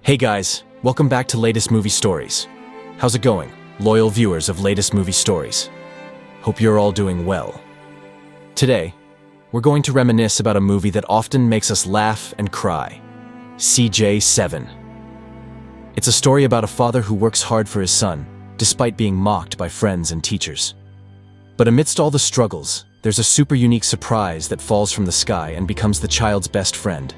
Hey guys, welcome back to Latest Movie Stories. How's it going, loyal viewers of Latest Movie Stories? Hope you're all doing well. Today, we're going to reminisce about a movie that often makes us laugh and cry, CJ7. It's a story about a father who works hard for his son, despite being mocked by friends and teachers. But amidst all the struggles, there's a super unique surprise that falls from the sky and becomes the child's best friend.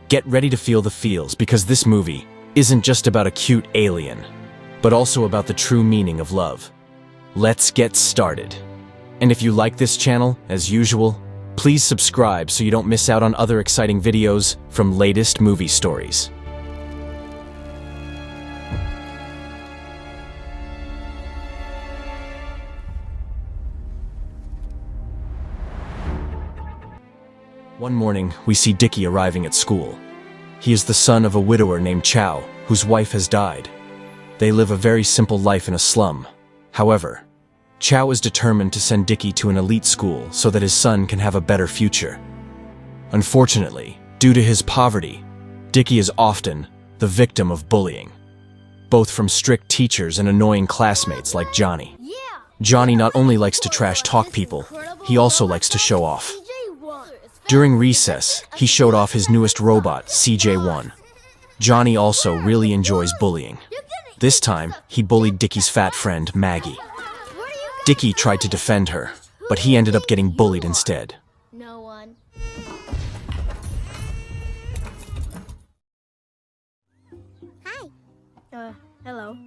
Get ready to feel the feels, because this movie isn't just about a cute alien, but also about the true meaning of love. Let's get started. And if you like this channel, as usual, please subscribe so you don't miss out on other exciting videos from Latest Movie Stories. One morning, we see Dickie arriving at school. He is the son of a widower named Chow, whose wife has died. They live a very simple life in a slum. However, Chow is determined to send Dickie to an elite school so that his son can have a better future. Unfortunately, due to his poverty, Dickie is often the victim of bullying, both from strict teachers and annoying classmates like Johnny. Johnny not only likes to trash talk people, he also likes to show off. During recess, he showed off his newest robot, CJ1. Johnny also really enjoys bullying. This time, he bullied Dickie's fat friend, Maggie. Dickie tried to defend her, but he ended up getting bullied instead. No one. Hi. Hello.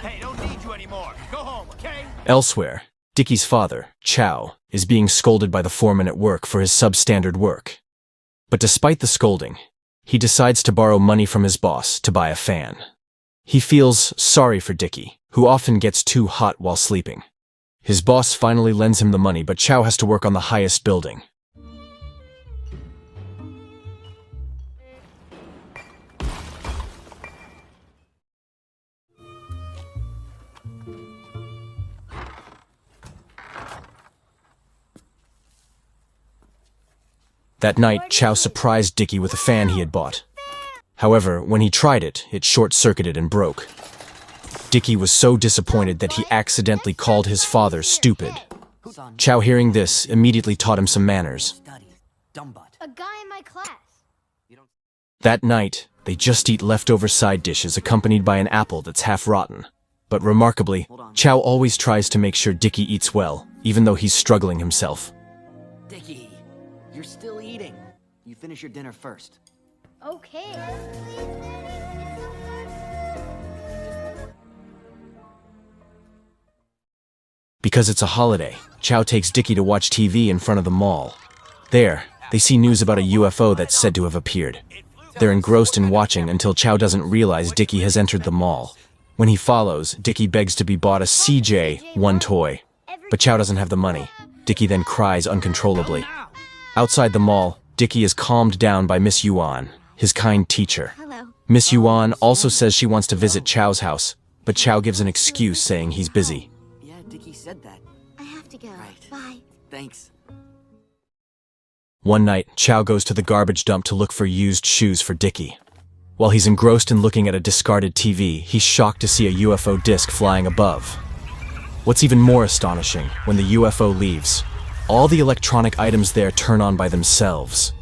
Hey, don't need you anymore. Go home, okay? Elsewhere, Dickie's father, Chow, is being scolded by the foreman at work for his substandard work. But despite the scolding, he decides to borrow money from his boss to buy a fan. He feels sorry for Dickie, who often gets too hot while sleeping. His boss finally lends him the money, but Chow has to work on the highest building. That night, Chow surprised Dickie with a fan he had bought. However, when he tried it, it short-circuited and broke. Dickie was so disappointed that he accidentally called his father stupid. Chow, hearing this, immediately taught him some manners. A guy in my class. That night, they just eat leftover side dishes accompanied by an apple that's half rotten. But remarkably, Chow always tries to make sure Dickie eats well, even though he's struggling himself. Dickie, you're still eating. You finish your dinner first. Okay. Because it's a holiday, Chow takes Dickie to watch TV in front of the mall. There, they see news about a UFO that's said to have appeared. They're engrossed in watching until Chow doesn't realize Dickie has entered the mall. When he follows, Dickie begs to be bought a CJ1 toy. But Chow doesn't have the money. Dickie then cries uncontrollably. Outside the mall, Dickie is calmed down by Miss Yuan, his kind teacher. Hello. Miss Yuan also says she wants to visit Chow's house, but Chow gives an excuse saying he's busy. Yeah, Dickie said that. I have to go. Right. Bye. Thanks. One night, Chow goes to the garbage dump to look for used shoes for Dickie. While he's engrossed in looking at a discarded TV, he's shocked to see a UFO disc flying above. What's even more astonishing, when the UFO leaves, all the electronic items there turn on by themselves.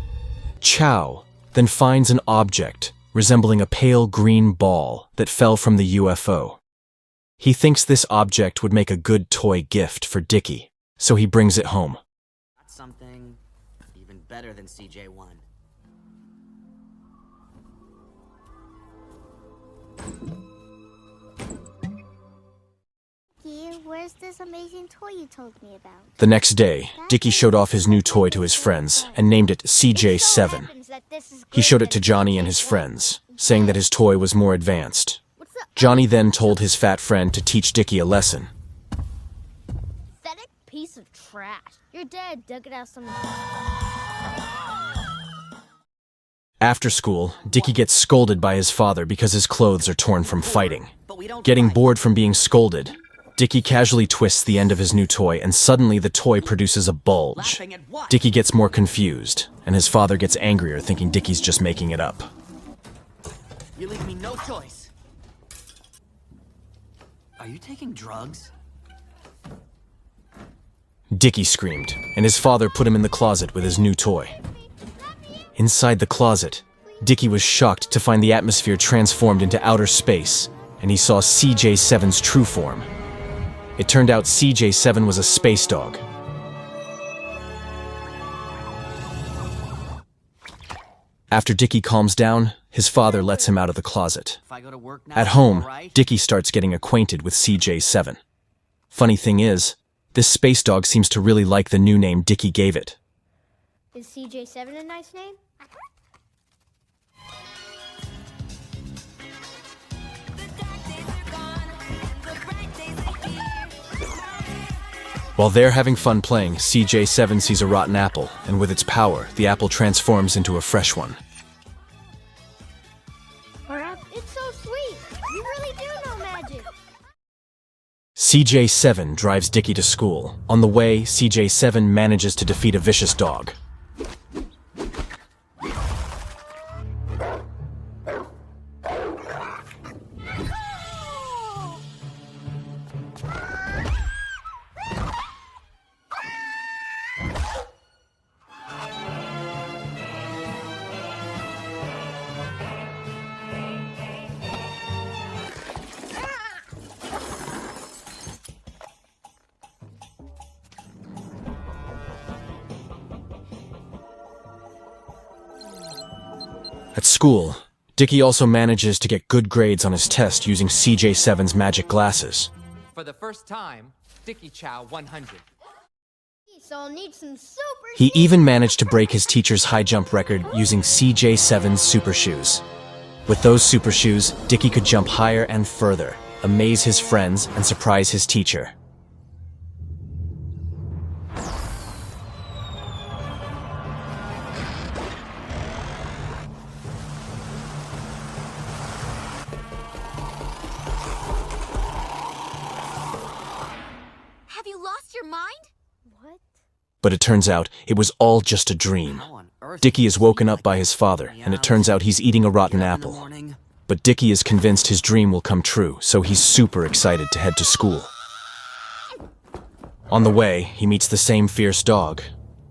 Chow then finds an object resembling a pale green ball that fell from the UFO. He thinks this object would make a good toy gift for Dickie, so he brings it home. That's something even better than CJ1. Where's this amazing toy you told me about? The next day, Dickie showed off his new toy to his friends and named it CJ7. He showed it to Johnny and his friends, saying that his toy was more advanced. Johnny then told his fat friend to teach Dickie a lesson. Pathetic piece of trash. Your dad dug it out some. After school, Dickie gets scolded by his father because his clothes are torn from fighting. Getting bored from being scolded, Dickie casually twists the end of his new toy, and suddenly the toy produces a bulge. Laughing at what? Dickie gets more confused, and his father gets angrier, thinking Dickie's just making it up. You leave me no choice. Are you taking drugs? Dickie screamed, and his father put him in the closet with his new toy. Inside the closet, Dickie was shocked to find the atmosphere transformed into outer space, and he saw CJ7's true form. It turned out CJ7 was a space dog. After Dickie calms down, his father lets him out of the closet. If I go to work now, At home, alright? Dickie starts getting acquainted with CJ7. Funny thing is, this space dog seems to really like the new name Dickie gave it. Is CJ7 a nice name? While they're having fun playing, CJ7 sees a rotten apple, and with its power, the apple transforms into a fresh one. It's so sweet. You really do know magic. CJ7 drives Dickie to school. On the way, CJ7 manages to defeat a vicious dog. At school, Dickie also manages to get good grades on his test using CJ7's magic glasses. For the first time, Dickie Chow 100. So I'll need some super He even managed to break his teacher's high jump record using CJ7's super shoes. With those super shoes, Dickie could jump higher and further, amaze his friends, and surprise his teacher. Have you lost your mind? What? But it turns out it was all just a dream. How on earth Dickie did is you woken sleep up by like his that? father, Yeah, and it turns out he's eating a rotten get up in the apple. morning. But Dickie is convinced his dream will come true, so he's super excited to head to school. On the way, he meets the same fierce dog.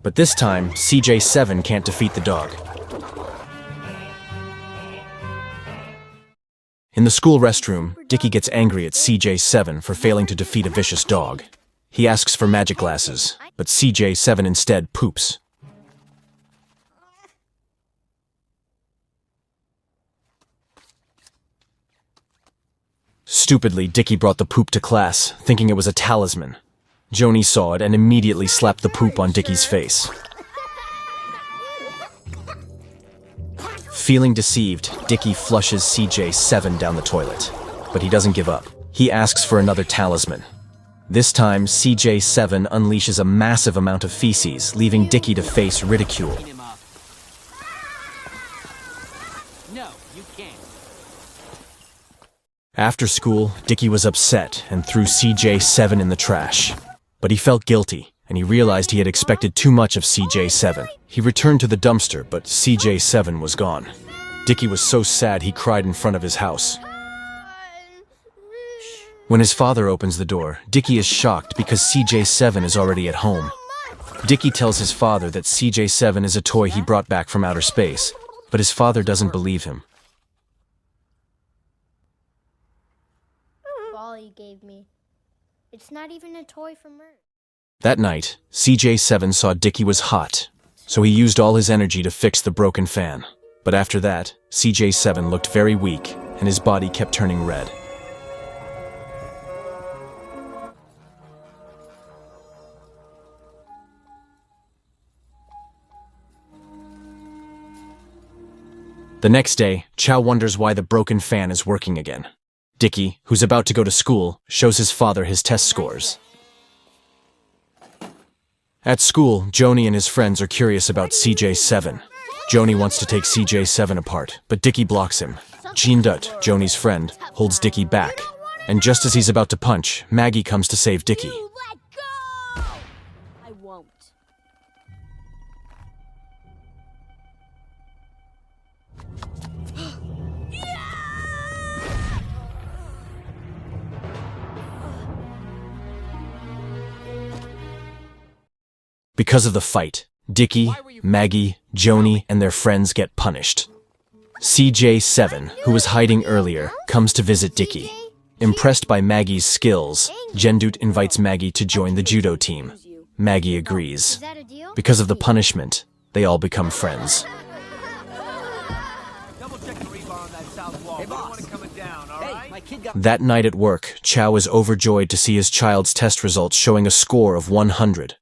But this time, CJ7 can't defeat the dog. In the school restroom, Dickie gets angry at CJ7 for failing to defeat a vicious dog. He asks for magic glasses, but CJ7 instead poops. Stupidly, Dickie brought the poop to class, thinking it was a talisman. Joni saw it and immediately slapped the poop on Dickie's face. Feeling deceived, Dickie flushes CJ7 down the toilet. But he doesn't give up. He asks for another talisman. This time, CJ7 unleashes a massive amount of feces, leaving Dickie to face ridicule. Beat him up. No, you can't. After school, Dickie was upset and threw CJ7 in the trash. But he felt guilty, and he realized he had expected too much of CJ7. He returned to the dumpster, but CJ7 was gone. Dickie was so sad he cried in front of his house. When his father opens the door, Dickie is shocked because CJ7 is already at home. Dickie tells his father that CJ7 is a toy he brought back from outer space, but his father doesn't believe him. Ball you gave me. It's not even a toy from Earth. That night, CJ7 saw Dickie was hot, so he used all his energy to fix the broken fan. But after that, CJ7 looked very weak, and his body kept turning red. The next day, Chow wonders why the broken fan is working again. Dickie, who's about to go to school, shows his father his test scores. At school, Joni and his friends are curious about CJ7. Joni wants to take CJ7 apart, but Dickie blocks him. Jean Dutt, Joni's friend, holds Dickie back. And just as he's about to punch, Maggie comes to save Dickie. You let go! I won't. Because of the fight, Dickie, Maggie, Joni, and their friends get punished. CJ7, who was hiding earlier, comes to visit Dickie. Impressed by Maggie's skills, Jendut invites Maggie to join the judo team. Maggie agrees. Is that a deal? Because of the punishment, they all become friends. Double check the rebar on that south wall. Hey, We don't boss. want it coming down, all Hey, right? my kid got... That night at work, Chow is overjoyed to see his child's test results showing a score of 100.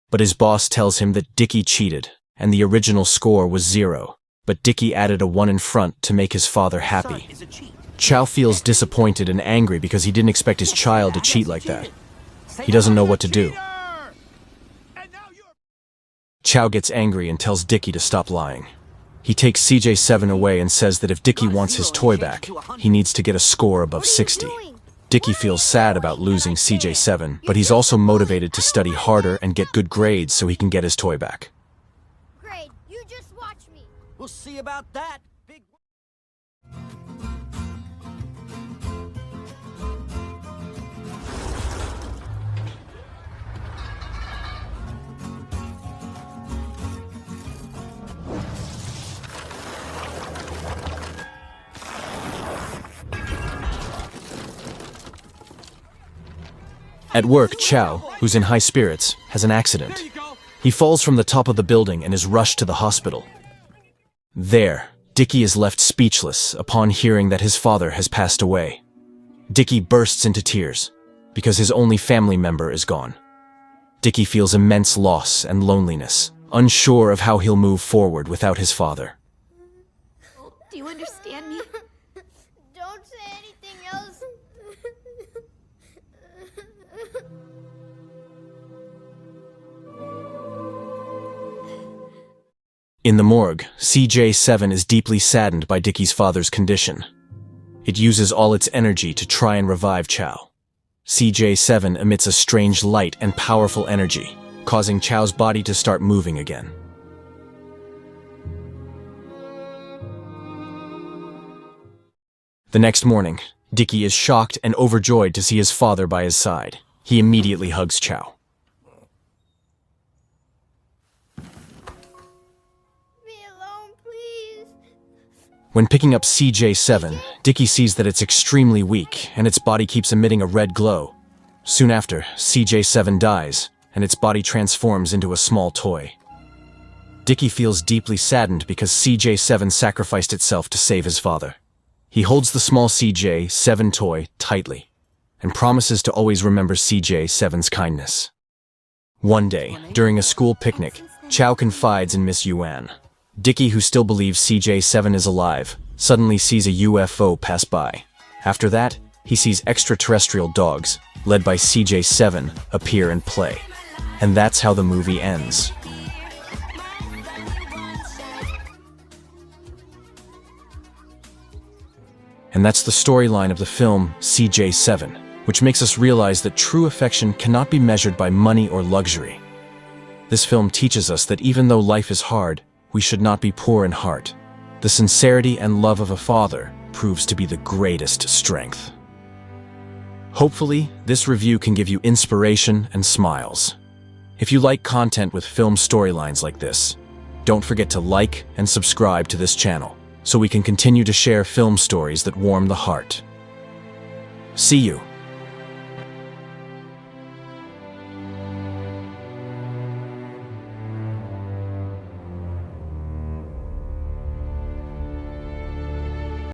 But his boss tells him that Dickie cheated, and the original score was 0. But Dickie added a 1 in front to make his father happy. Is a cheat. Chow feels disappointed and angry because he didn't expect his child to cheat like that. He doesn't know what to do. And now you're... Chow gets angry and tells Dickie to stop lying. He takes CJ7 away and says that if Dickie wants his toy back, he needs to get a score above 60. Dickie feels sad about losing CJ7, but he's also motivated to study harder and get good grades so he can get his toy back. Great, you just watch me. We'll see about that. Big... At work, Chow, who's in high spirits, has an accident. He falls from the top of the building and is rushed to the hospital. There, Dickie is left speechless upon hearing that his father has passed away. Dickie bursts into tears because his only family member is gone. Dickie feels immense loss and loneliness, unsure of how he'll move forward without his father. Do you understand me? Don't say anything else. In the morgue, CJ7 is deeply saddened by Dickie's father's condition. It uses all its energy to try and revive Chow. CJ7 emits a strange light and powerful energy, causing Chow's body to start moving again. The next morning, Dickie is shocked and overjoyed to see his father by his side. He immediately hugs Chow. When picking up CJ7, Dickie sees that it's extremely weak and its body keeps emitting a red glow. Soon after, CJ7 dies and its body transforms into a small toy. Dickie feels deeply saddened because CJ7 sacrificed itself to save his father. He holds the small CJ7 toy tightly and promises to always remember CJ7's kindness. One day, during a school picnic, Chow confides in Miss Yuan. Dickie, who still believes CJ7 is alive, suddenly sees a UFO pass by. After that, he sees extraterrestrial dogs, led by CJ7, appear and play. And that's how the movie ends. And that's the storyline of the film CJ7, which makes us realize that true affection cannot be measured by money or luxury. This film teaches us that even though life is hard, we should not be poor in heart. The sincerity and love of a father proves to be the greatest strength. Hopefully, this review can give you inspiration and smiles. If you like content with film storylines like this, don't forget to like and subscribe to this channel so we can continue to share film stories that warm the heart. See you